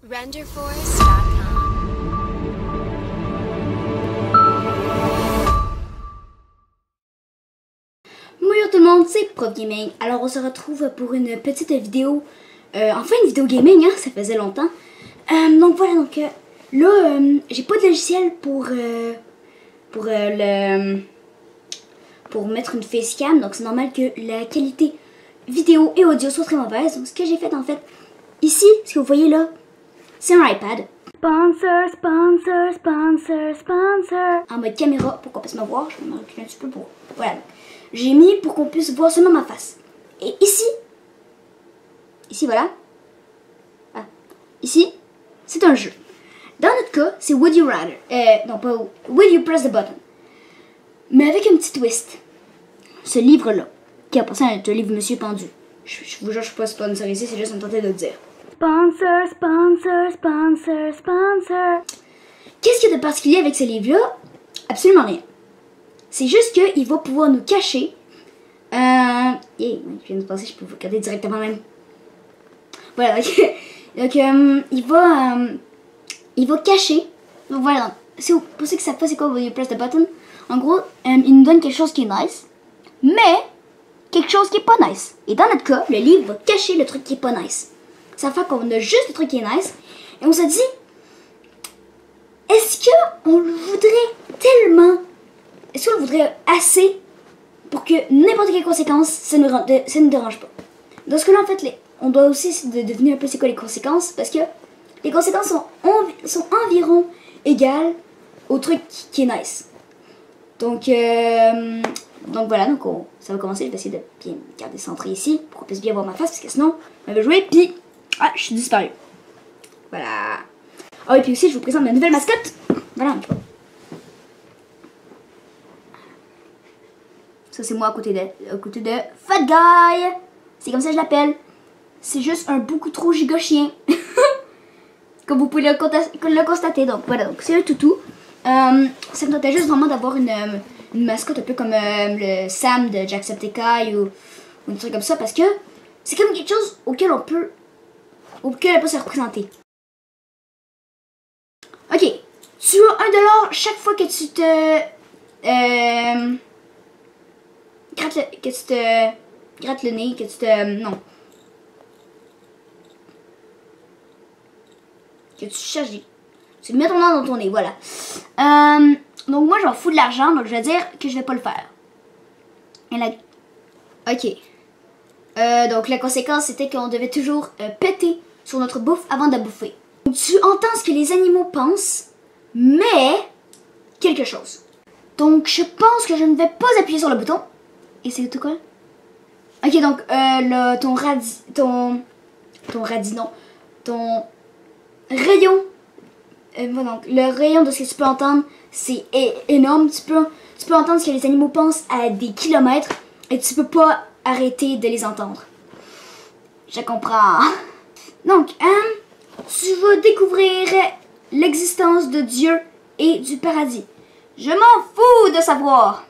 RenderForest.com. Bonjour tout le monde, c'est Prof Gaming. Alors on se retrouve pour une petite vidéo, enfin une vidéo gaming, hein, ça faisait longtemps. Donc voilà, là j'ai pas de logiciel pour mettre une facecam, donc c'est normal que la qualité vidéo et audio soit très mauvaise. Donc ce que j'ai fait en fait, ici, ce que vous voyez là, c'est un iPad. Sponsor, sponsor, sponsor, sponsor. En mode caméra pour qu'on puisse me voir, je vais me reculer un petit peu pour... Voilà. J'ai mis pour qu'on puisse voir seulement ma face. Et ici, voilà. Ah, ici, c'est un jeu. Dans notre cas, c'est Would You Rather. Non, pas Would You Press the Button. Mais avec un petit twist. Ce livre-là, qui a passé un livre Monsieur Pendu. Je vous jure, je suis pas sponsorisé, c'est juste une tentative de le dire. Sponsor, sponsor, sponsor, sponsor. Qu'est-ce qu'il y a de particulier avec ce livre-là? Absolument rien. C'est juste qu'il va pouvoir nous cacher. Je viens de penser, je peux vous regarder directement même. Voilà, donc il va cacher. Donc voilà, pour ceux qui savent pas c'est quoi Will You Press the Button, en gros, il nous donne quelque chose qui est nice, mais quelque chose qui est pas nice. Et dans notre cas, le livre va cacher le truc qui est pas nice. Ça fait qu'on a juste le truc qui est nice, et on se dit, est-ce qu'on le voudrait tellement? Est-ce qu'on le voudrait assez pour que n'importe quelle conséquence, ça ne dérange pas? Dans ce cas-là, en fait, on doit aussi essayer de deviner un peu c'est quoi les conséquences, parce que les conséquences sont environ égales au truc qui est nice. Donc voilà, ça va commencer. Je vais essayer de bien garder centré ici, pour qu'on puisse bien voir ma face, parce que sinon, on va jouer, puis je suis disparu. Voilà. Ah oui, puis aussi, je vous présente ma nouvelle mascotte. Voilà, ça, c'est moi à côté de Fat Guy. C'est comme ça que je l'appelle. C'est juste un beaucoup trop giga chien. Comme vous pouvez le constater. Donc voilà, donc c'est le toutou. Ça me tentait juste vraiment d'avoir une mascotte un peu comme le Sam de Jacksepticeye ou un truc comme ça. Parce que c'est comme quelque chose auquel on peut se représenter. Ok. Tu as $1 chaque fois que tu te... gratte le nez, que tu te... non. Que tu cherches... Tu mets ton nom dans ton nez, voilà. Donc moi, je m'en fous de l'argent, donc je vais dire que je vais pas le faire. Et la... Ok. Donc la conséquence, c'était qu'on devait toujours péter sur notre bouffe avant de bouffer. Donc, tu entends ce que les animaux pensent, mais... quelque chose. Donc je pense que je ne vais pas appuyer sur le bouton. Et c'est tout quoi? Ok, donc ton rayon. Donc le rayon de ce que tu peux entendre, c'est énorme. Tu peux entendre ce que les animaux pensent à des kilomètres et tu peux pas arrêter de les entendre. Je comprends. Donc, tu vas découvrir l'existence de Dieu et du paradis. Je m'en fous de savoir.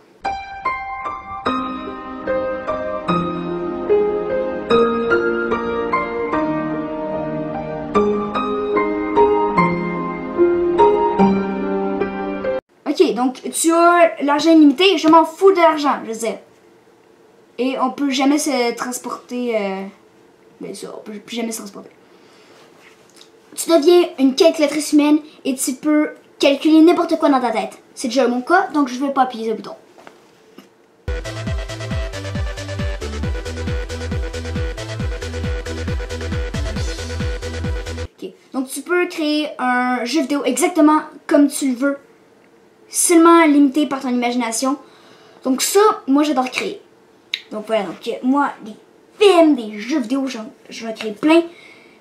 Ok, donc tu as l'argent illimité, je m'en fous de l'argent, je sais. Et on peut jamais se transporter. Bien sûr, on peut plus jamais se transporter. Tu deviens une calculatrice humaine et tu peux calculer n'importe quoi dans ta tête. C'est déjà mon cas, donc je vais pas appuyer le bouton. Ok, donc tu peux créer un jeu vidéo exactement comme tu le veux. Seulement limité par ton imagination. Donc ça, moi j'adore créer. Donc voilà, donc moi, des films, des jeux vidéo, je vais créer plein.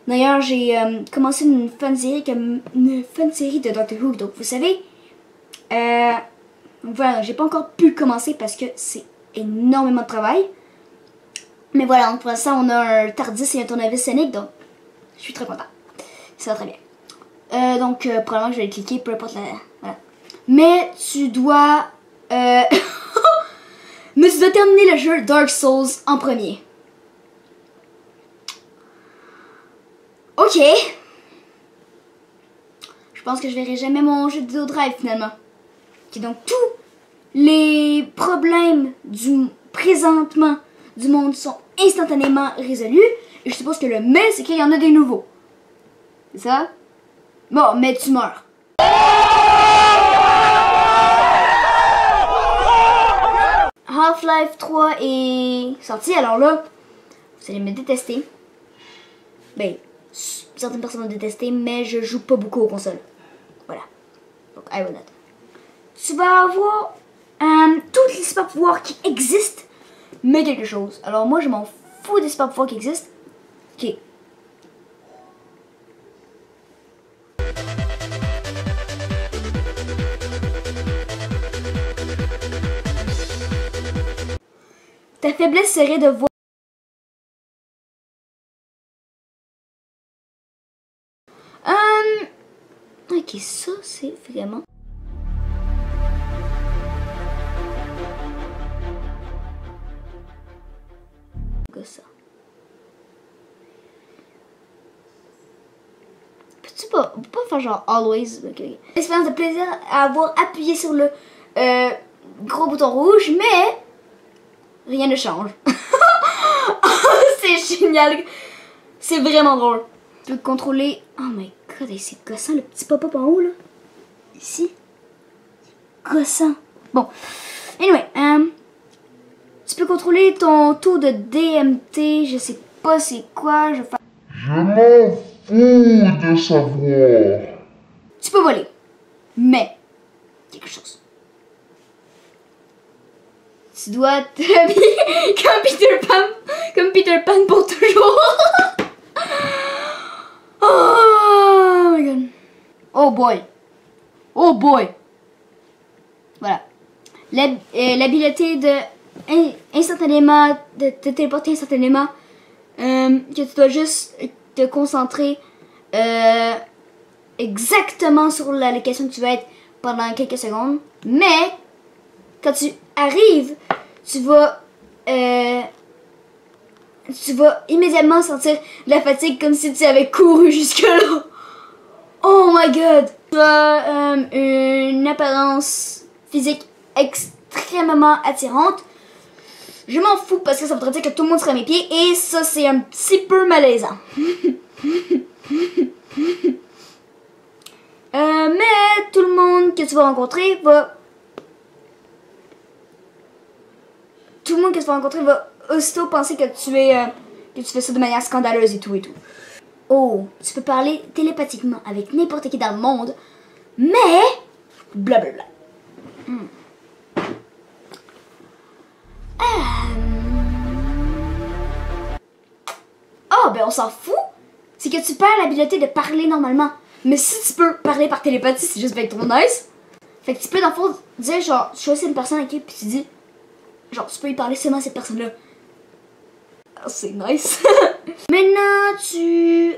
D'ailleurs, j'ai commencé une fun série de Doctor Who. Donc vous savez, donc voilà, j'ai pas encore pu le commencer parce que c'est énormément de travail. Mais voilà, donc pour l'instant on a un Tardis et un tournevis Sonic, donc je suis très content. Ça va très bien. Donc probablement que je vais cliquer, peu importe la... Voilà. Mais tu dois... Mais tu dois terminer le jeu Dark Souls en premier. Ok. je pense que je verrai jamais mon jeu vidéo drive finalement. Ok, donc tous les problèmes du présentement du monde sont instantanément résolus. Et je suppose que le mais, c'est qu'il y en a des nouveaux. C'est ça? Bon, mais tu meurs. Half-Life 3 est sorti, alors là, vous allez me détester. Ben, certaines personnes vont me détester, mais je joue pas beaucoup aux consoles. Voilà. Donc, I will not. Tu vas avoir tous les super pouvoirs qui existent, mais quelque chose. Alors moi, je m'en fous des super pouvoirs qui existent. Ok. Ta faiblesse serait de voir... Ok, ça c'est vraiment... Que ça. Peux-tu pas faire genre always? Okay. Expérience de plaisir à avoir appuyé sur le gros bouton rouge, mais rien ne change. C'est génial. C'est vraiment drôle. Tu peux contrôler... Oh my god, c'est gossant le petit pop-up en haut là. Ici. Gossant. Bon. Anyway, tu peux contrôler ton taux de DMT. Je sais pas c'est quoi. Je m'en fous de savoir. Tu peux voler. Mais, quelque chose. Tu dois t'habiller comme Peter Pan pour toujours. Oh my god. Oh boy. Oh boy. Voilà. L'habileté de instantanément, de te téléporter instantanément, que tu dois juste te concentrer exactement sur la location que tu vas être pendant quelques secondes. Mais, quand tu arrives, tu vas immédiatement sentir la fatigue comme si tu avais couru jusque-là. Oh my god! Tu as une apparence physique extrêmement attirante. Je m'en fous parce que ça voudrait dire que tout le monde serait à mes pieds et ça c'est un petit peu malaisant. Mais tout le monde que tu vas rencontrer va... Tout le monde que tu vas rencontrer va aussitôt penser que tu fais ça de manière scandaleuse et tout et tout. Oh, tu peux parler télépathiquement avec n'importe qui dans le monde, mais blablabla. Oh, ben on s'en fout. C'est que tu perds l'habileté de parler normalement. Mais si tu peux parler par télépathie, c'est juste bien trop nice. Fait que tu peux dans le fond dire genre, tu choisis une personne avec qui puis tu dis genre, tu peux y parler seulement à cette personne-là. Oh, c'est nice. Maintenant, tu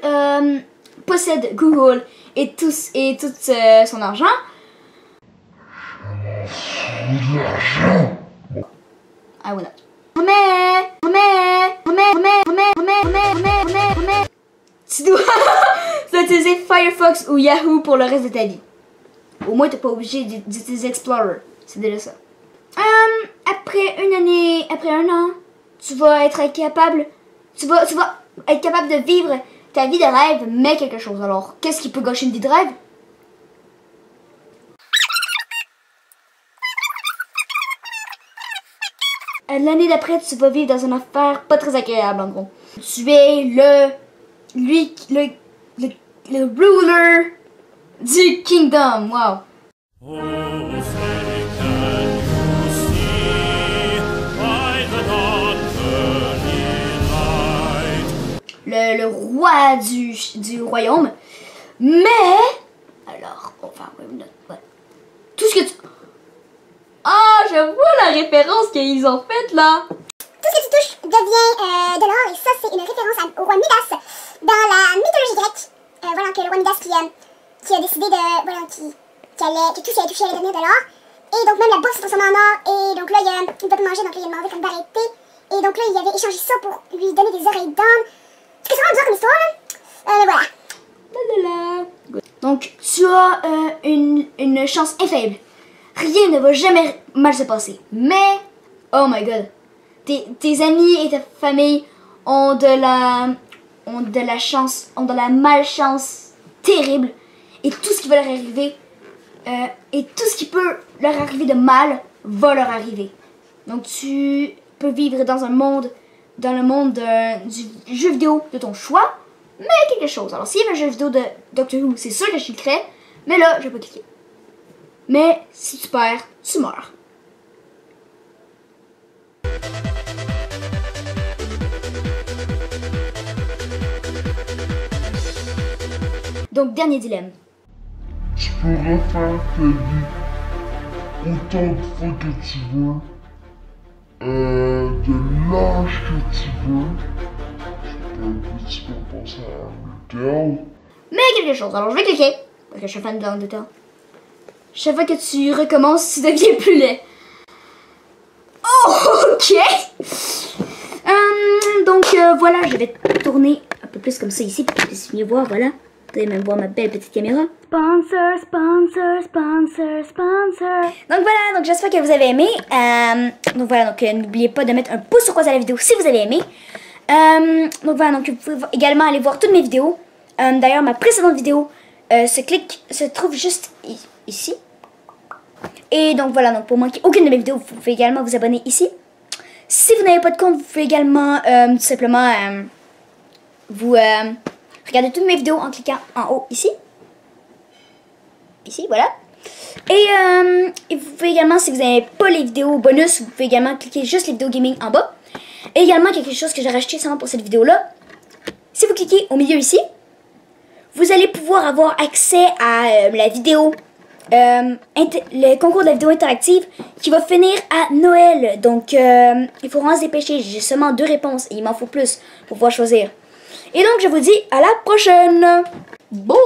possèdes Google et tout son argent. I will not. Tu dois utiliser Firefox ou Yahoo pour le reste de ta vie. Au moins, t'es pas obligé d'utiliser Explorer. C'est déjà ça. Après un an, tu vas être capable, de vivre ta vie de rêve, mais quelque chose. Alors, qu'est-ce qui peut gâcher une vie de rêve? L'année d'après, tu vas vivre dans une affaire pas très agréable, en gros. Tu es le ruler du kingdom. Wow. Le roi du royaume. Mais, alors, enfin, ouais. Tout ce que tu... Ah, je vois la référence qu'ils ont faite là. Tout ce que tu touches devient de l'or, et ça c'est une référence au roi Midas dans la mythologie grecque. Voilà que le roi Midas qui a décidé de, voilà, que tout ce qui allait toucher allait devenir de l'or. Et donc même la bourse se transforme en or, et donc là il ne peut pas manger, donc là il a demandé comme d'arrêter. Et donc là il avait échangé ça pour lui donner des oreilles d'âne. C'est vraiment bizarre comme histoire là. Mais voilà. Donc, tu as une chance infaillible. Rien ne va jamais mal se passer. Mais, oh my god, tes amis et ta famille ont de la chance, ont de la malchance terrible. Et tout ce qui va leur arriver, et tout ce qui peut leur arriver de mal, va leur arriver. Donc, tu peux vivre dans le monde du jeu vidéo de ton choix, mais quelque chose. Alors, s'il y avait un jeu vidéo de Doctor Who, c'est sûr que je cliquerais, mais là, je vais pas cliquer. Mais si tu perds, tu meurs. Donc, dernier dilemme. Tu peux refaire ta vie autant de fois que tu veux, de l'âge que tu veux. Tu peux penser à Undertale. Mais quelque chose. Alors, je vais cliquer, parce que je suis fan de Undertale. Chaque fois que tu recommences, tu deviens plus laid. Oh, ok. Donc, voilà, je vais tourner un peu plus comme ça ici, pour que vous puissiez mieux voir, voilà. Vous allez même voir ma belle petite caméra. Sponsor, sponsor, sponsor, sponsor. Donc voilà, donc j'espère que vous avez aimé. Donc voilà, donc n'oubliez pas de mettre un pouce sur quoi à la vidéo si vous avez aimé. Donc voilà, donc vous pouvez également aller voir toutes mes vidéos. D'ailleurs, ma précédente vidéo se trouve juste ici. Et donc voilà, donc pour manquer aucune de mes vidéos, vous pouvez également vous abonner ici. Si vous n'avez pas de compte, vous pouvez également tout simplement regardez toutes mes vidéos en cliquant en haut ici. Ici, voilà. Et vous pouvez également, si vous n'avez pas les vidéos bonus, vous pouvez également cliquer juste les vidéos gaming en bas. Et également, quelque chose que j'ai racheté seulement pour cette vidéo-là. Si vous cliquez au milieu ici, vous allez pouvoir avoir accès à la vidéo, le concours de la vidéo interactive qui va finir à Noël. Donc, il faut vraiment se dépêcher. J'ai seulement 2 réponses et il m'en faut plus pour pouvoir choisir. Et donc, je vous dis à la prochaine. Bon.